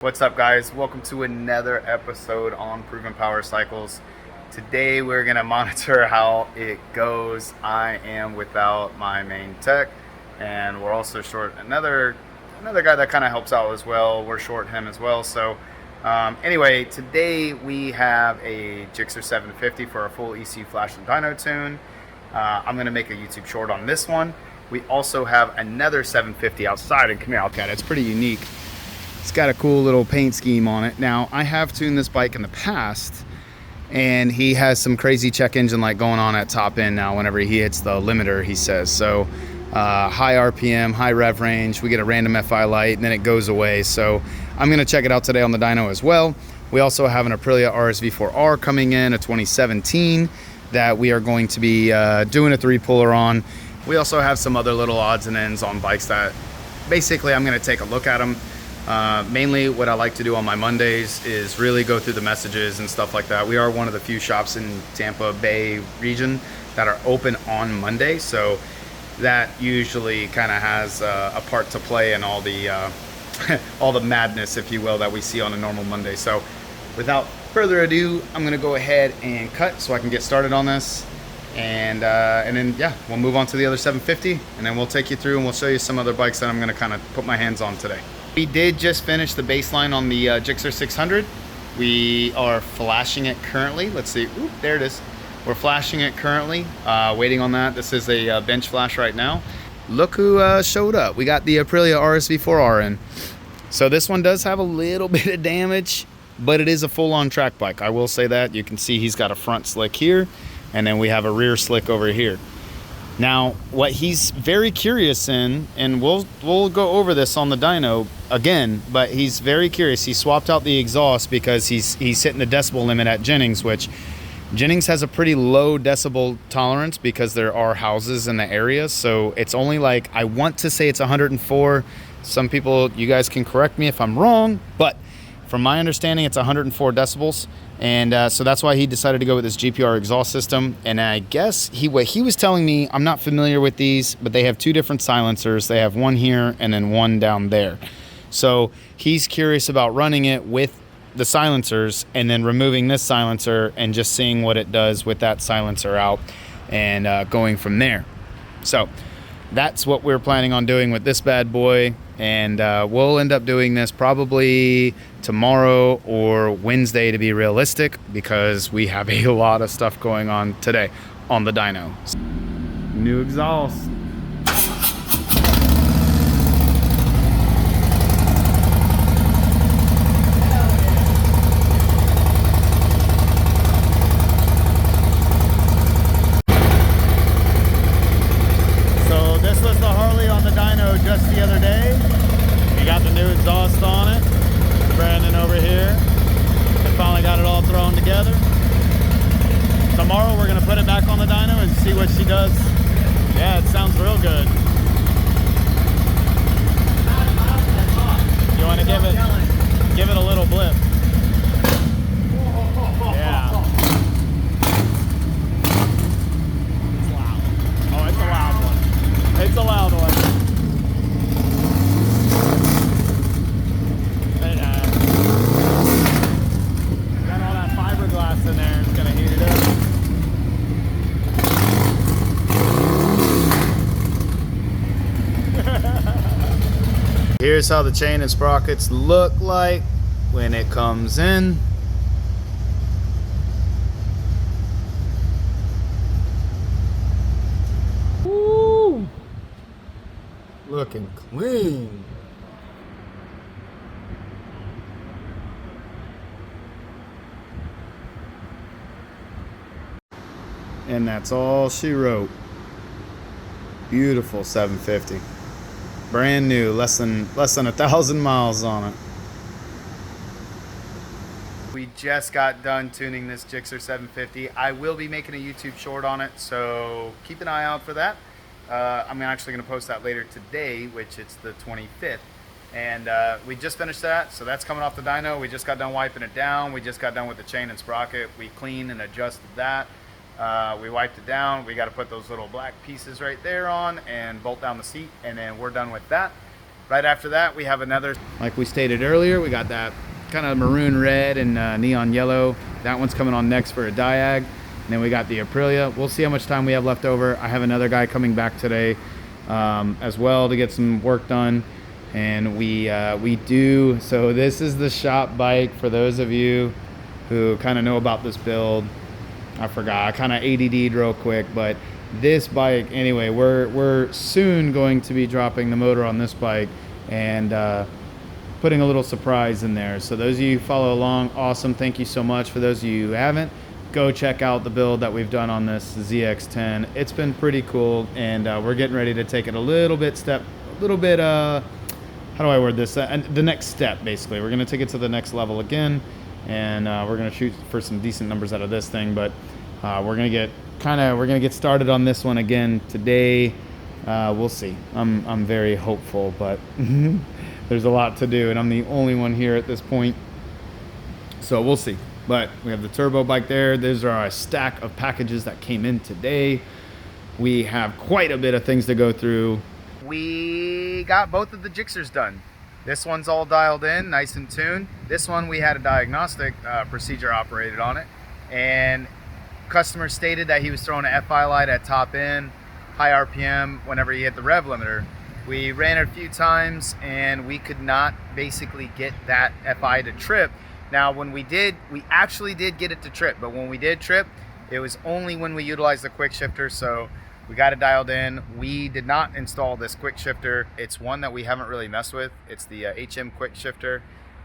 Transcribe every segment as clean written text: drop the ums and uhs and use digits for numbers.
What's up, guys? Welcome to another episode on Proven Power Cycles. Today we're gonna monitor how it goes. I am without my main tech, and we're also short another guy that kind of helps out as well. We're short him as well. So anyway, today we have a Gixxer 750 for a full ECU flash and dyno tune. I'm gonna make a YouTube short on this one. We also have another 750 outside, and come here, Alcat. It's pretty unique. It's got a cool little paint scheme on it. Now, I have tuned this bike in the past, and he has some crazy check engine light going on at top end now whenever he hits the limiter, he says. So high RPM, high rev range, we get a random FI light, and then it goes away. So I'm gonna check it out today on the dyno as well. We also have an Aprilia RSV4R coming in, a 2017, that we are going to be doing a 3-puller on. We also have some other little odds and ends on bikes that basically I'm gonna take a look at them. Mainly what I like to do on my Mondays is really go through the messages and stuff like that. We are one of the few shops in Tampa Bay region that are open on Monday, so that usually kind of has a part to play in all the all the madness, if you will, that we see on a normal Monday. So without further ado, I'm gonna go ahead and cut so I can get started on this, and then yeah, we'll move on to the other 750, and then we'll take you through and we'll show you some other bikes that I'm gonna kind of put my hands on today. We did just finish the baseline on the Gixxer 600. We are flashing it currently. Let's see. Oop, there it is. We're flashing it currently, waiting on that. This is a bench flash right now. Look who showed up. We got the Aprilia RSV4R in. So this one does have a little bit of damage, but it is a full-on track bike. I will say that. You can see he's got a front slick here, and then we have a rear slick over here. Now, what he's very curious in, and we'll go over this on the dyno again, but he's very curious. He swapped out the exhaust because he's hitting the decibel limit at Jennings, which Jennings has a pretty low decibel tolerance because there are houses in the area. So it's only like, I want to say it's 104. Some people, you guys can correct me if I'm wrong, but from my understanding, it's 104 decibels. And so that's why he decided to go with this GPR exhaust system. And I guess what he was telling me, I'm not familiar with these, but they have two different silencers. They have one here and then one down there. So he's curious about running it with the silencers and then removing this silencer and just seeing what it does with that silencer out and going from there. So that's what we're planning on doing with this bad boy. And we'll end up doing this probably tomorrow or Wednesday to be realistic, because we have a lot of stuff going on today on the dyno. New exhaust. So this was the Harley on the dyno just the other day. We got the new exhaust on it. Brandon over here. I finally got it all thrown together. Tomorrow we're gonna put it back on the dyno and see what she does. Yeah, it sounds real good. You wanna give it a little blip. Yeah. It's loud. Oh, it's a loud one. It's a loud one. In there, it's gonna heat it up. Here's how the chain and sprockets look like when it comes in. Woo! Looking clean. And that's all she wrote. Beautiful 750. Brand new, less than 1,000 miles on it. We just got done tuning this Gixxer 750. I will be making a YouTube short on it, so keep an eye out for that. I'm actually going to post that later today, which it's the 25th. And we just finished that, so that's coming off the dyno. We just got done wiping it down. We just got done with the chain and sprocket. We cleaned and adjusted that. We wiped it down. We got to put those little black pieces right there on and bolt down the seat, and then we're done with that. Right after that, we have another, like we stated earlier, we got that kind of maroon red and neon yellow. That one's coming on next for a diag. And then we got the Aprilia. We'll see how much time we have left over. I have another guy coming back today as well to get some work done. And we do, so this is the shop bike for those of you who kind of know about this build. I forgot, I kind of ADD'd real quick, but this bike, anyway, we're soon going to be dropping the motor on this bike and putting a little surprise in there. So those of you who follow along, awesome, thank you so much. For those of you who haven't, go check out the build that we've done on this ZX10. It's been pretty cool, and we're getting ready to take it a little bit, how do I word this? And the next step, basically. We're going to take it to the next level again, and we're going to shoot for some decent numbers out of this thing, but we're going to get started on this one again today. We'll see. I'm very hopeful, but there's a lot to do, and I'm the only one here at this point, so we'll see. But we have the turbo bike there. Those are a stack of packages that came in today. We have quite a bit of things to go through. We got both of the jixers done. This one's all dialed in, nice and tuned. This one we had a diagnostic procedure operated on it, and customer stated that he was throwing an FI light at top end, high RPM whenever he hit the rev limiter. We ran it a few times and we could not basically get that FI to trip. Now when we actually did get it to trip, but when we did trip, it was only when we utilized the quick shifter, so we got it dialed in. We did not install this quick shifter. It's one that we haven't really messed with. It's the HM quick shifter.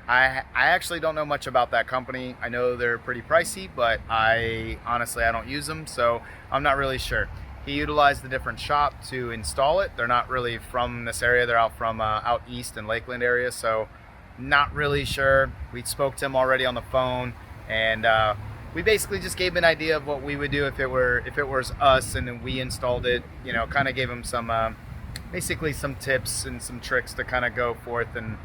I actually don't know much about that company. I know they're pretty pricey, but honestly I don't use them, so I'm not really sure. He utilized a different shop to install it. They're not really from this area. They're out from out east in Lakeland area, so not really sure. We spoke to him already on the phone, and we basically just gave him an idea of what we would do if it was us, and then we installed it. You know, kind of gave him some basically some tips and some tricks to kind of go forth and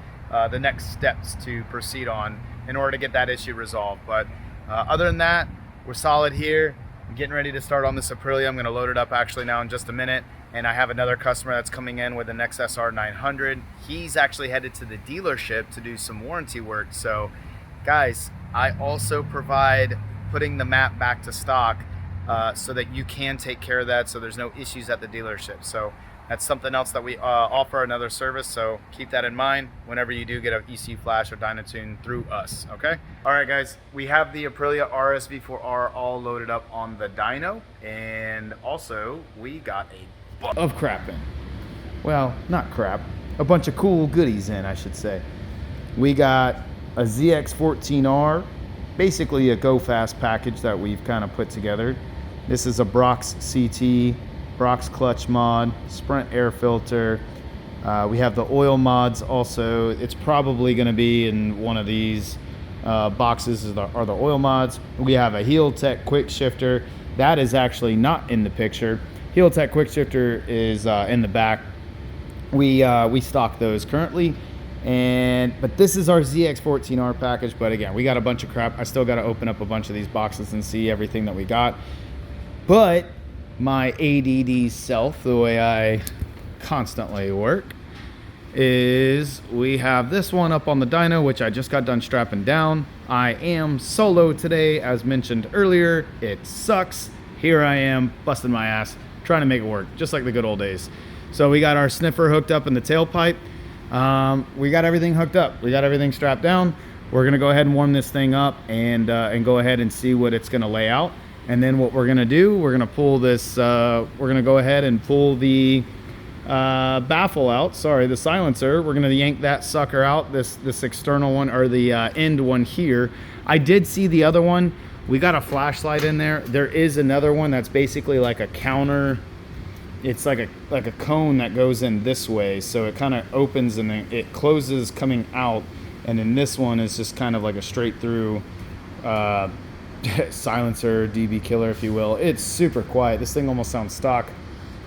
the next steps to proceed on in order to get that issue resolved. But other than that, we're solid here. I'm getting ready to start on this Aprilia. I'm going to load it up actually now in just a minute, and I have another customer that's coming in with an XSR 900. He's actually headed to the dealership to do some warranty work. So guys, I also provide putting the map back to stock so that you can take care of that, so there's no issues at the dealership. So that's something else that we offer, another service, so keep that in mind whenever you do get an ECU flash or Dynatune through us, okay? All right, guys, we have the Aprilia RSV4R all loaded up on the dyno, and also we got a bunch of crap in. Well, not crap, a bunch of cool goodies in, I should say. We got a ZX14R, basically a Go Fast package that we've kind of put together. This is a Brox CT, Brox clutch mod, Sprint air filter. We have the oil mods also. It's probably going to be in one of these boxes are the oil mods. We have a Heel Tech quick shifter. That is actually not in the picture. Heel Tech quick shifter is in the back. We stock those currently. But this is our ZX14R package. But again, we got a bunch of crap. I still got to open up a bunch of these boxes and see everything that we got. But my ADD self, the way I constantly work, is we have this one up on the dyno, which I just got done strapping down. I am solo today, as mentioned earlier. It sucks. Here I am busting my ass trying to make it work, just like the good old days. So we got our sniffer hooked up in the tailpipe. We got everything hooked up. We got everything strapped down. We're gonna go ahead and warm this thing up and go ahead and see what it's gonna lay out. And then what we're gonna do, we're gonna pull this, we're gonna go ahead and pull the baffle out, the silencer. We're gonna yank that sucker out, this external one, or the end one here. I did see the other one. We got a flashlight in there. There is another one that's basically like a counter. It's like a cone that goes in this way, so it kind of opens and then it closes coming out. And then this one is just kind of like a straight through silencer, DB killer, if you will. It's super quiet. This thing almost sounds stock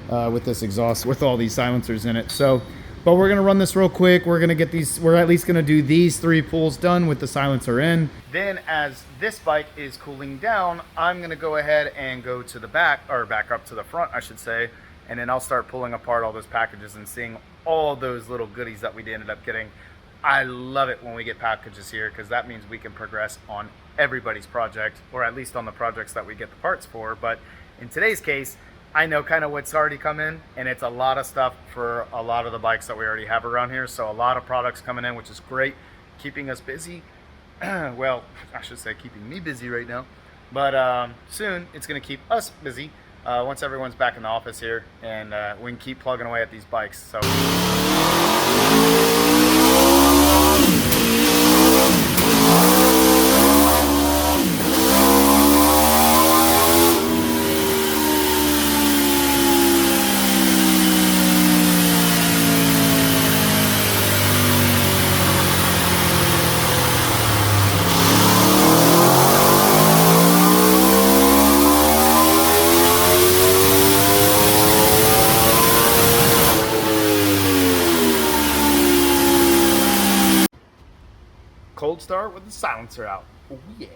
with this exhaust, with all these silencers in it. So, but we're gonna run this real quick. We're gonna get these, we're at least gonna do these 3 pulls done with the silencer in. Then as this bike is cooling down, I'm gonna go ahead and go to the back, or back up to the front, I should say, and then I'll start pulling apart all those packages and seeing all those little goodies that we ended up getting. I love it when we get packages here because that means we can progress on everybody's project, or at least on the projects that we get the parts for. But in today's case, I know kind of what's already come in, and it's a lot of stuff for a lot of the bikes that we already have around here. So a lot of products coming in, which is great, keeping us busy. Well, I should say keeping me busy right now, but soon it's going to keep us busy once everyone's back in the office here, and we can keep plugging away at these bikes. So. Cold start with the silencer out. Oh yeah.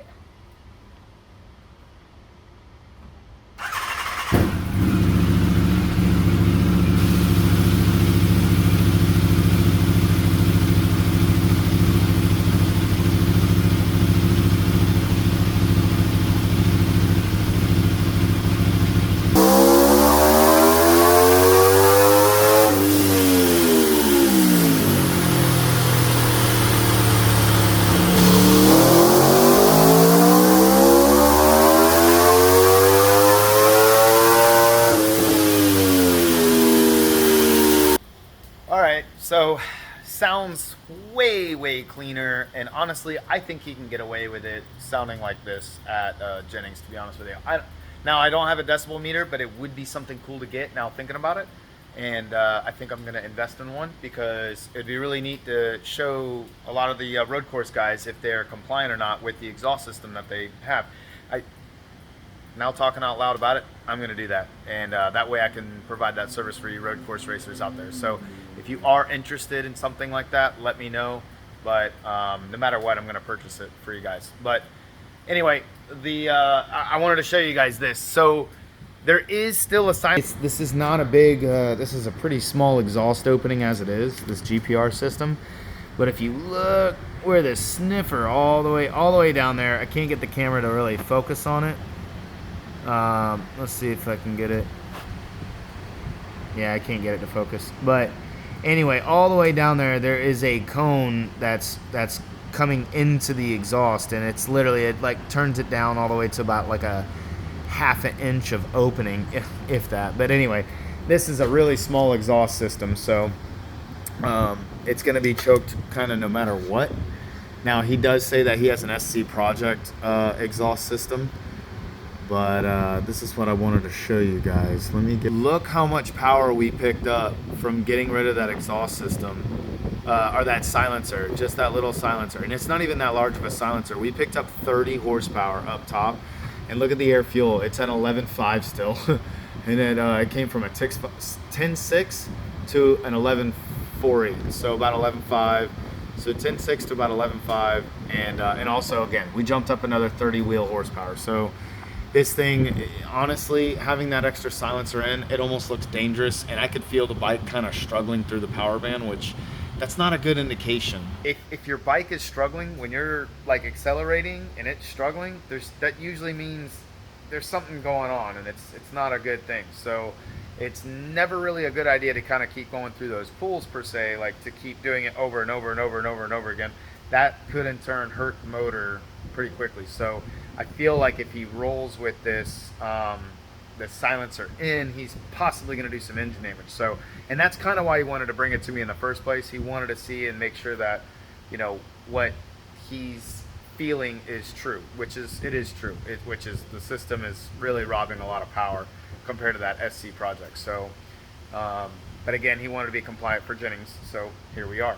Alright, so sounds way cleaner, and honestly I think he can get away with it sounding like this at Jennings, to be honest with you. Now I don't have a decibel meter, but it would be something cool to get now thinking about it, and I think I'm going to invest in one because it'd be really neat to show a lot of the road course guys if they're compliant or not with the exhaust system that they have. Now talking out loud about it, I'm going to do that, and that way I can provide that service for you road course racers out there. So if you are interested in something like that, let me know, but no matter what, I'm going to purchase it for you guys. But anyway, I wanted to show you guys this. So there is still a sign. This is not a big, this is a pretty small exhaust opening as it is, this GPR system. But if you look where the sniffer all the way down there, I can't get the camera to really focus on it. Let's see if I can get it. Yeah, I can't get it to focus. But anyway, all the way down there is a cone that's coming into the exhaust, and it's literally, it like turns it down all the way to about like a half an inch of opening, if that. But anyway, this is a really small exhaust system, so it's going to be choked kind of no matter what. Now he does say that he has an SC Project exhaust system. But this is what I wanted to show you guys. Look how much power we picked up from getting rid of that exhaust system, or that silencer, just that little silencer. And it's not even that large of a silencer. We picked up 30 horsepower up top, and look at the air fuel. It's at 11.5 still. And then it came from a 10.6 to an 11.48, so about 11.5. So 10.6 to about 11.5, and also again we jumped up another 30 wheel horsepower. So this thing, honestly, having that extra silencer in, it almost looks dangerous, and I could feel the bike kind of struggling through the power band, which that's not a good indication. If your bike is struggling when you're like accelerating and it's struggling, that usually means there's something going on, and it's not a good thing. So it's never really a good idea to kind of keep going through those pulls per se, like to keep doing it over and over and over and over and over again. That could in turn hurt the motor pretty quickly. So I feel like if he rolls with this the silencer in, he's possibly going to do some engine damage. So, and that's kind of why he wanted to bring it to me in the first place. He wanted to see and make sure that, you know, what he's feeling is true, which is true. Which is the system is really robbing a lot of power compared to that SC Project. So, but again, he wanted to be compliant for Jennings. So here we are.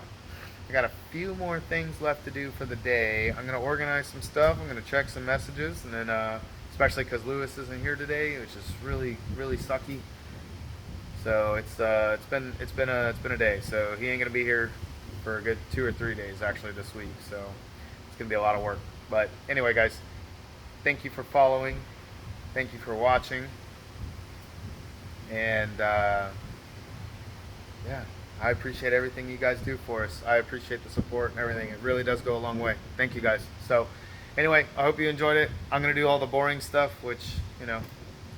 I got a few more things left to do for the day. I'm going to organize some stuff. I'm going to check some messages, and then especially because Lewis isn't here today, which is really sucky. So it's been a day. So he ain't going to be here for a good 2 or 3 days actually this week. So it's going to be a lot of work. But anyway, guys, thank you for following. Thank you for watching. And yeah, I appreciate everything you guys do for us. I appreciate the support and everything. It really does go a long way. Thank you guys. So anyway, I hope you enjoyed it. I'm gonna do all the boring stuff, which, you know,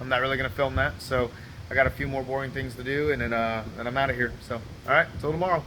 I'm not really gonna film that. So I got a few more boring things to do, and then I'm out of here. So all right, till tomorrow.